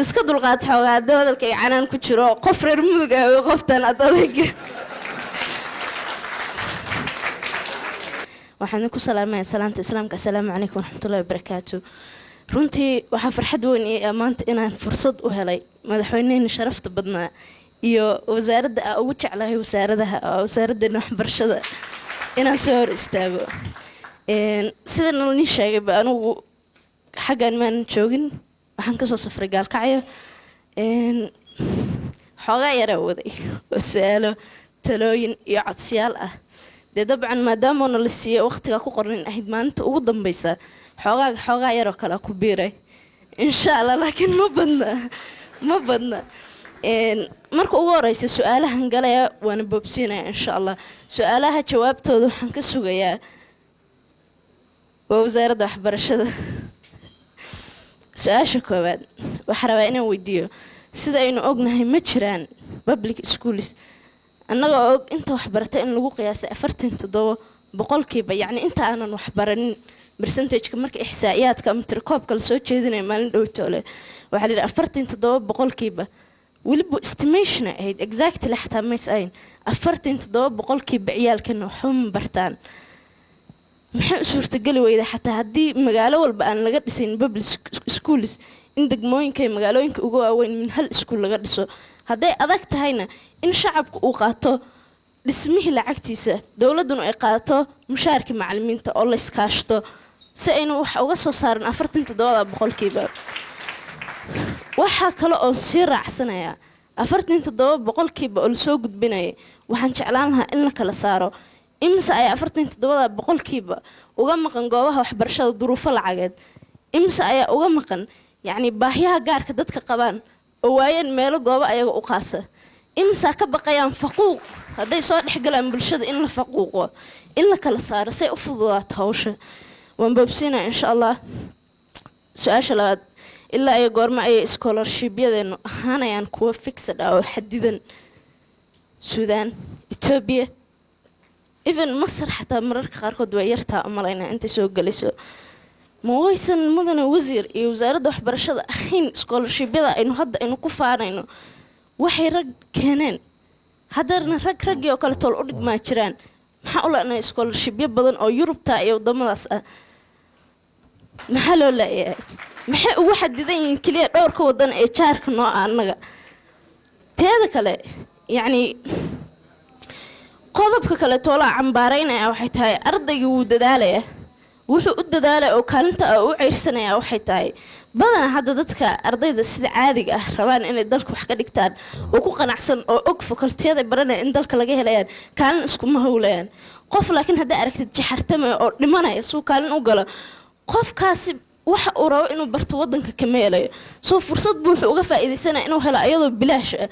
iska dulqaad xoogaa hadalka ay canaan ku jiro qof reer mudug ah oo qoftan adayga waxaan ku salaamayaa salaanta islaamka assalaamu calaykum waraxmatullaahi wabarakaatu runtii waxaa farxad weyn ii maanta inaan fursad u helay madaxweynaha sharafta badnaa iyo wasaaradda aan ugu jeclahay wasaaradda waxbarashada inaan soo hor istaago sida nalni sheegay ba anigu xaggan maan joogin waxaan ka soo safray gaalkacyo xoogaa yara waday oo su'aalo talooyin iyo codsiyaal ah dee dabcan maadaama la siiyay waqtiga ku qoran ahayd maalinta ugu dambaysa xoogaa yaroo kale ku biiray insha allah laakiin ma badna marka ugu horeysa su'aalahan galaya waana boobsiinaya insha allah su'aalaha jawaabtooda waxaan ka sugayaa waa wasaaradda waxbarashada su-aasha koowaad waxaan rabaa inaan weydiiyo sida aynu ognahay ma jiraan public schools annagoo og inta waxbarata in lagu qiyaasay 47% yacni inta aanan waxbaranin percentage-ka marka ixsaa'iyaadka ama tirkoobka la soo jeedinaya maalin dhowtoole waxaa la yidhi 47% weliba estimation ahayd exactly xataa mays ahayn 47% ciyaalkana waxba ma bartaan maxay u suurtageli weyda xataa haddii magaalo walba aan laga dhisayn public schools in degmooyinka iyo magaalooyinka ugu waaweyn min hal iskuul laga dhiso hadday adag tahayna in shacabku uu qaato dhismihii lacagtiisa dowladduna ay qaato mushaarkii macallimiinta oo la iskaashto si aynu wax uga soo saaran 47% waxaa kale oo sii raacsanayaa 47% oo lasoo gudbinaya waxaan jeclaan lahaa in la kala saaro imse ay 47% uga maqan goobaha waxbarashada duruufo lacageed imse ayaa uga maqan yacni baahiyaha gaarka dadka qabaan oo waayeen meelo goobo ayaga u qaasa imse ka baqayaan faquuq hadday soo dhexgalaan bulshada in la faquuqo in la kala saaro say u fududaato hawsha waan boobsiinaa insha allah su-aasha labaad ilaa iyo goorma ayay scholarship-yadeenu ahaanayaan kuwa fixed ah oo xadidan suudaan etoobiya even masar xataa mararka qaarkood waa yartaa umalaynaa intay soo gelayso ma waysan mudane wasiir iyo wasaaradda waxbarashada ahayn scholarship-yada aynu ku faanayno waxay rag keeneen haddana raggii oo kale tool u dhigmaa jiraan maxaa u leenahay scholarship-yo badan oo yurubta iyo waddamadaas ah maxaa loo leeyahay maxay ugu xadidan yihiin keliya dhowrka waddan ee jaarka nooca annaga teeda kale yacni qodobka kale toolaa cambaaraynaya waxay tahay ardaygii wuu dadaalaya wuxuu u dadaalaya oo kaalinta u ceyrsanaya waxay tahay badanaa hadda dadka ardayda sida caadiga ah rabaan inay dalka wax ka dhigtaan oo ku qanacsan oo og fakultiyada baranaya in dalka laga helayaan kaalin iskuma howlayaan qof laakiin haddaa aragtid jaxartamaya oo dhimanaya suu kaalin u galo qofkaasi waxa uu rabo inuu barto waddanka kama helayo soo fursad buu wuxuu uga faa'iidaysanaya inuu helo ayadoo bilaash ah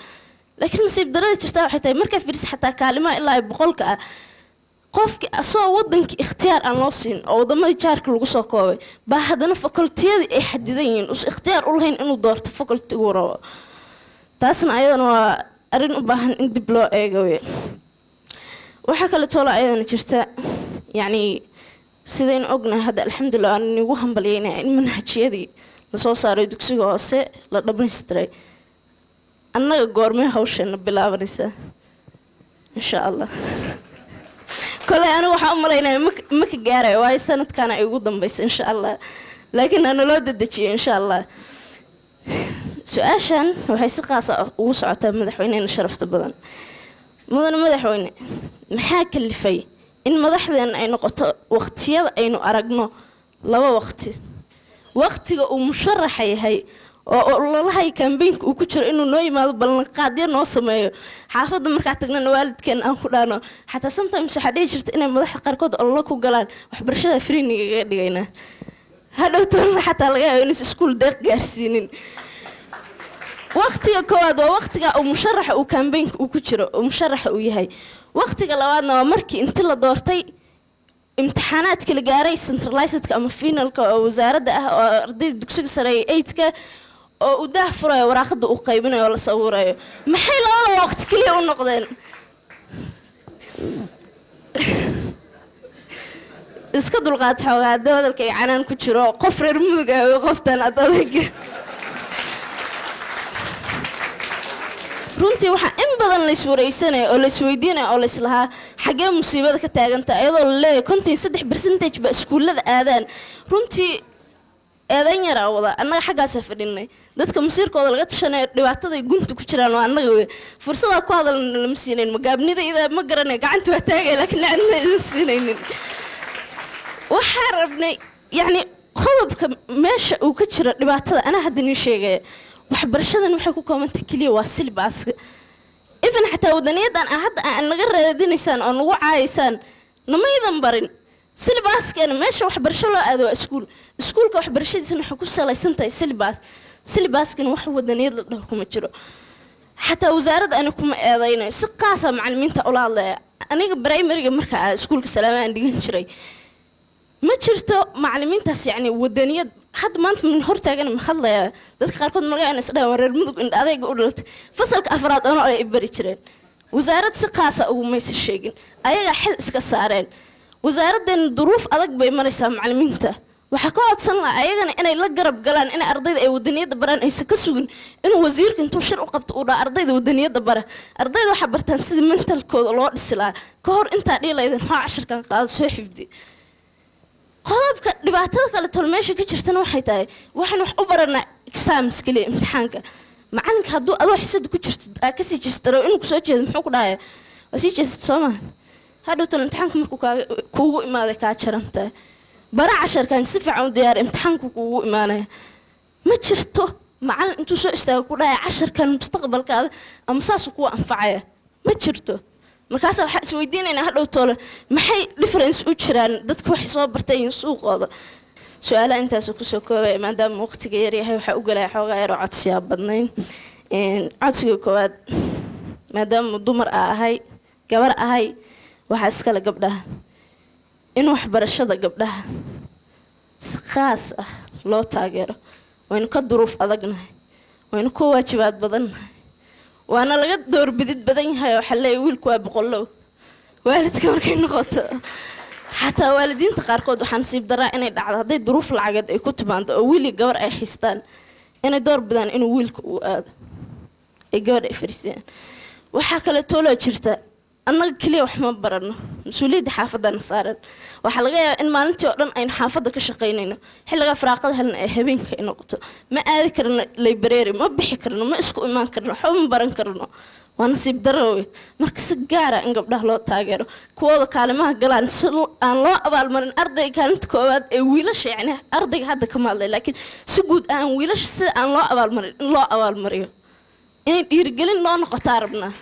laakiin nasiib darada jirtaa waxay tahay markaa firis xataa kaalimaha ilaa 100 ah qofki asoo waddankii ikhtiyaar aan loo siin oo waddamadii jaarka lagu soo koobay baa haddana fakultiyadii ay xadidan yihiin us ikhtiyaar u lahayn inuu doorto fakultigu rabo taasna ayadana waa arrin u baahan in dib loo eego waxaa kale toola ayadana jirta yacni sidaynu ognahay hadda alxamdulilah aan igu hambalyeynaya in manhajyadii lasoo saaray dugsiga hoose la dhammaystiray annaga goormee hawsheena bilaabanaysaa insha allah koley anigu waxaa u malaynaya ma ka gaarayo waayo sanadkaana ay ugu dambaysa insha allah laakiin ana loo dedejiyo insha allah su-aashan waxay si qaasa ugu socotaa madaxweynena sharafta badan mudane madaxweyne maxaa kalifay in madaxdeena ay noqoto waqtiyada aynu aragno 2 waqti waqtiga uu musharaxa yahay oo lalahay kambeynka uu ku jiro inuu noo yimaado ballanqaadyo noo sameeyo xaafadda markaa tagnana waalidkeen aan ku dhaano xataa sometimes waxaa dhici jirta inay madaxda qaarkood ololo ku galaan waxbarashada freenigaga dhigaynaa hadhow toolna xataa laga yaabo inaysa iskuul deeq gaarsiinin waqtiga koowaad waa waqtiga uu musharaxa uu kambeynka uu ku jiro uu musharaxa uu yahay waqtiga labaadna waa markii intii la doortay imtixaanaadkii la gaaray centralizedka ama finalka oo wasaaradda ah oo ardayda dugsiga sare ee 8ka oo uu daah furayo waraaqada uu qaybinayo oo la sawirayo maxay labada waqti kaliya u noqdeen iska dulqaad xoogaa hadalka ay canaan ku jiro qof reer mudug ah oo qoftan adayga runtii waxaa in badan la iswareysanaya oo la isweydiinaya oo la islahaa xagee musiibada ka taaganta iyadoo la leeyahay 53% ba iskuulada aadaan runtii eedan yar wada annaga xaggaas fadhinay dadka masiirkooda laga tashanay dhibaatada ay gunta ku jiraan oo annaga fursada ku hadalna lama siineen magaabnida ida ma garanay gacanta waa taagay laakiin cidna ma siinaynin waxa rabnay yani qodobka meesha uu ka jiro dhibaatada ana hadda ni sheegay waxbarashadan waxay ku koobantay kaliya waa silbaaska even xataa wadaniyadan hadda aan naga raadinaysaan oo nagu caayisaan namaydan barin silbaaskana meesha waxbarasho loo aado waa iskuulka waxbarashadiisana waxa ku salaysan tahay silbaaskana wax wadaniyad la dhaho kuma jiro xataa wasaaradda ana kuma eedayno si qaasa macallimiinta ula hadlaya aniga primary-ga marka iskuulka Salaamaan dhigan jiray ma jirto macallimiintaas yani wadaniyad had maanta min hortaagan ma hadlaya dadka qaarkood malaga inay isdhahaan reer mudug in adayga u dhalatay fasalka afraad oo ay bari jireen wasaaradda si qaasa ugu maysa sheegin ayaga xil iska saareen wasaaraddan duruuf adag bay maraysaa macallimiinta waxa ka codsan la ayagana inay la garab galaan in ardayda ay wadaniyada baraan aysan ka sugin inuu wasiirka intuu shir u qabto uu dhaa ardayda wadaniyada bara ardayda waxa bartaan sidii mentalkooda loo dhisi lahaa ka hor intaa dhiilaydan ha casharkan qaado soo xifdi qodobka dhibaatada kale tol meesha ka jirtana waxay tahay waxaan wax u baranaa exams kaliya imtixaanka macalinka hadduu adoo xisad ku jirto ka sii jeestaro inuu ku soo jeedo muxuu ku dhahay waa sii jeesto Soomaa hadhow tan imtixaanka markuu kuugu imaaday ka jaranta bara casharkan si fiican u diyaar imtixaanku kuugu imaanaya ma jirto macallin intuu soo istaago ku dhahay casharkan mustaqbalkaada ama saas ku anfacaya ma jirto markaas waxa is weydiinaynaa hadhow toole maxay difference u jiraan dadku wax soo bartay suuqooda su'aalaha intaas ku soo koobay maadaama waqtiga yar yahay waxa u galay xoogaa yar oo codsiya badnayn codsiga koowaad maadaama dumar ahay gabar ahay waxa iskala gabdhaha in waxbarashada gabdhaha si khaas ah loo taageero waynu ka duruuf adagnahay waynu ku waajibaad badannahay waana laga doorbidid badan yahay waxa la wiilku waa boqolow waalidka markay noqoto xataa waalidiinta qaarkood waxaan siib daraa inay dhacdo haday duruuf lacageed ay ku timaado oo wiil iyo gabar ay haystaan inay door bidaan inuu wiilku uu aado ay gabar ay fariisiyaan waxa kale toolo jirta annaga kaliya wax ma barano mas'uuliyadda xaafadana saaran waxa laga yaabaa in maalintii oo dhan ay xaafadda ka shaqeynayno xilliga firaaqada helna ay habeenka ay noqoto ma aadi karno library ma bixi karno ma isku imaan karno waxba ma baran karno waa nasiib darro marka si gaar ah in gabdhaha loo taageero kuwooda kaalimaha galaan si aan loo abaalmarin ardayga kaalinta koowaad ee wiilasha yani ardayga hadda ka maalay laakiin si guud aan wiilasha si aan loo abaalmarin in loo abaalmariyo in dhiirigelin loo noqotaa rabnaa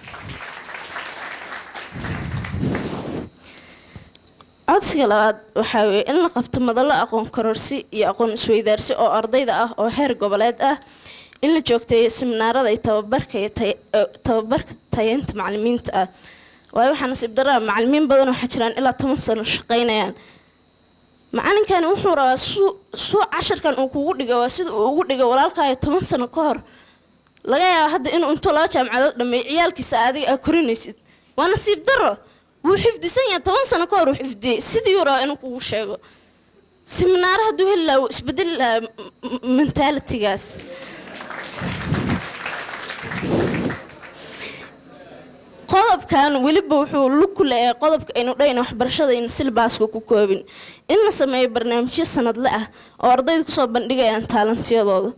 codsiga labaad waxa weeye in la qabto madallo aqoon kororsi iyo aqoon isweydaarsi oo ardayda ah oo heer goboleed ah in la joogteeyo seminaarada iyo tababarka tayeynta macallimiinta ah waayo waxaa nasiib daraa macallimiin badan oo jiraan ilaa 10 sano shaqeynayaan macallinkani wuxuu rabaa suu casharkan uu kugu dhigo waa sida uu ugu dhigo walaalkaayo 10 sano ka hor laga yaabo hadda inuu intuu laba jaamacadood dhammeey ciyaalkiisa adiga korinaysid waa nasiib darro wuu xifdisan yahay 10 sano ka hor wuu xifdiyay sidii uu rabaa inuu kugu sheego seminaar hadduu heli lahaa wuu isbedeli lahaa mentalitygaas qodobkan weliba wuxuu lug ku leeyahay qodobka aynu dhayna waxbarashada in silbaaska ku koobin in la sameeyo barnaamijyo sanadle ah oo ardaydu ku soo bandhigayaan taalantiyadooda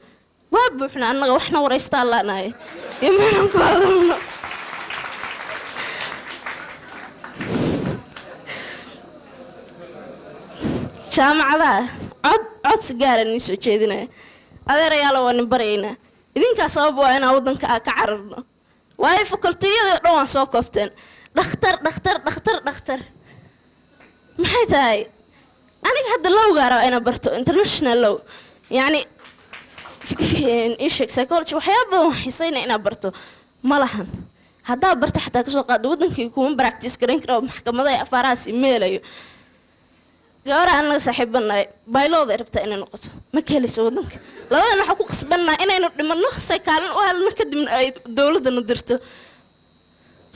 waa buuxna annaga waxna waraystaa laanahay iyo meelan ku hadalno jaamacadaha codsi gaara nii soo jeedinaya adeerayaal waa nin baraynaa idinkaa sabab waa inaan waddanka ka cararno waayo fakultiyada dhan waan soo koobteen dhakhtar maxay tahay aniga hadda lowgaa rabaa inaan barto international law yani isheg psychology waxyaaba badan waan xiisaynaa inaan barto ma lahan haddaa barta xataa kasoo qaado waddankii kuma practice garayn kara maxkamadaha afaarahaas imeelayo gabadha anaga saaxiibanahay baylooda rabtaa inay noqoto ma kelayso waddanka labadan waxa ku qasbanaa inaynu dhimanno say kaalin u helno kadibna ay dowladana dirto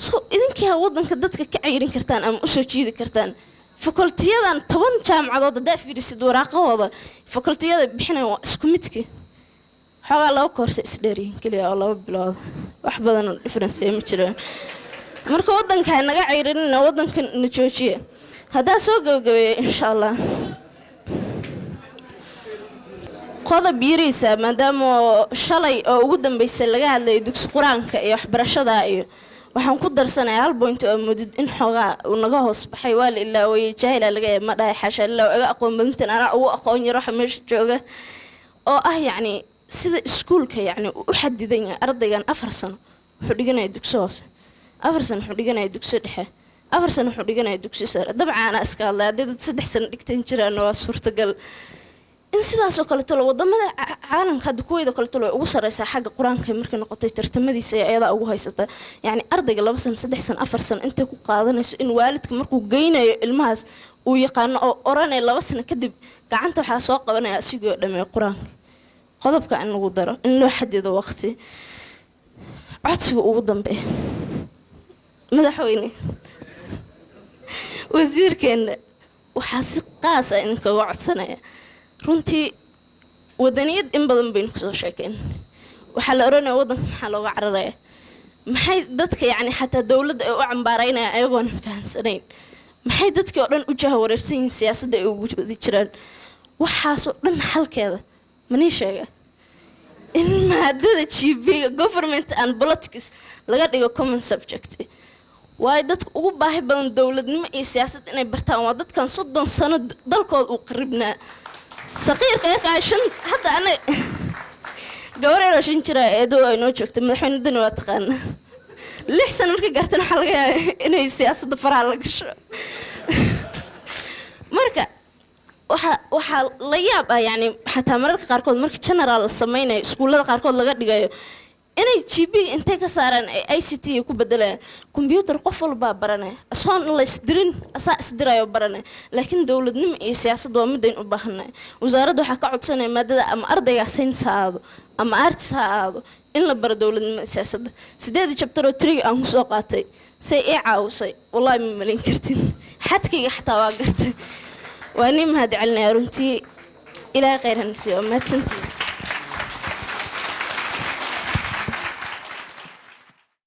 soo idinkii waddanka dadka ka cayrin kartaan ama u soo jiidi kartaan fakultiyadan 10 jaamacadood hadaa fiirisid waraaqahooda fakultiyada bixinayaan waa isku midkii xoogaa laba koorse isdheeriyin kaliya oo 2 bilood wax badan oo difference ma jiraan marka wadanka naga ceyrinina wadanka na joojiye hadaa soo gabagabeeyo insha Allah qodob yiriisa maadaama shalay oo ugu dambeysay laga hadlay dugsi quraanka iyo waxbarashada iyo waxaan ku darsanayaa hal point oo mudid in xogaa uu naga hoos baxay waa la ilaaway jaahila laga ma dhahay xasha ilaa iga aqoon badintan ana ugu aqoon yaro meesha jooga oo ah yani sida iskuulka yani u xadidan yahay ardaygan 4 sano wuxuu dhiganay dugsi hoose 4 sano wuxuu dhiganay dugsi dhexe 4 sano wuxuu dhiganay dugsi sare dabcan ana iska hadlay dad 3 sano dhigtan jiraan waa suurtagal in sidaas oo kale tolo wadamada caalamka kuweyda kale tolo ugu sareysa xagga quraanka markay noqotay tartamadiisa ayada ugu haysata yani ardayga 2 sano 3 sano 4 sano inta ku qaadanayso in waalidka markuu geynayo ilmahaas uu yaqaan oo oranay 2 sano kadib gacanta waxa soo qabanaya asigoo dhamay quraanka qodobka in lagu daro in loo xadido waqti codsiga ugu dambeeyo madaxweyne wasiirkeena waxa si qaas ah in kaga codsanaya runtii wadaniyad in badan baynu ku soo sheekeen waxa la oranayaa wadanka maxaa looga cararaya maxay dadka yani xataa dawladda ay u cambaaraynayaan ayagoon fahansanayn maxay dadkii oo dhan u jahawareersan yihiin siyaasadda ay ugu jiraan waxaasoo dhan xalkeeda manii sheega in maadada GB government and politics laga dhigo common subject waay dadku ugu baahi badan dawladnimo iyo siyaasad inay bartaan waa dadkan 30 sano dalkooda u qaribnaa صغير كيف عشان حتى أنا جواري راشين شرا إدو إنه شفت مدحين دنيا واتقان ليه حسن مركي قرتنا حلقة إنه السياسة ضفر على القش مركا وح لياب يعني حتى مركا قاركود مركا جنرال سمينا سكولة قاركود لقد جايو inay GB intee ka saaraan ICT ku bedelaan computer qof walba baranay asoon la isdirin asaa isdirayo baranay laakiin dawladnimo iyo siyaasad waa mid u baahanay wasaaraddu waxa ka codsanay maadada ama ardayga saynis aado ama arts aado in la baro dawladnimo siyaasadda 8 chapter oo 3 aan ku soo qaatay say ee caawisay wallahi ma malin kartin xadkayga xataa waa gartay waa nin mahad celinay runtii ilaa khayran siyo maadsantii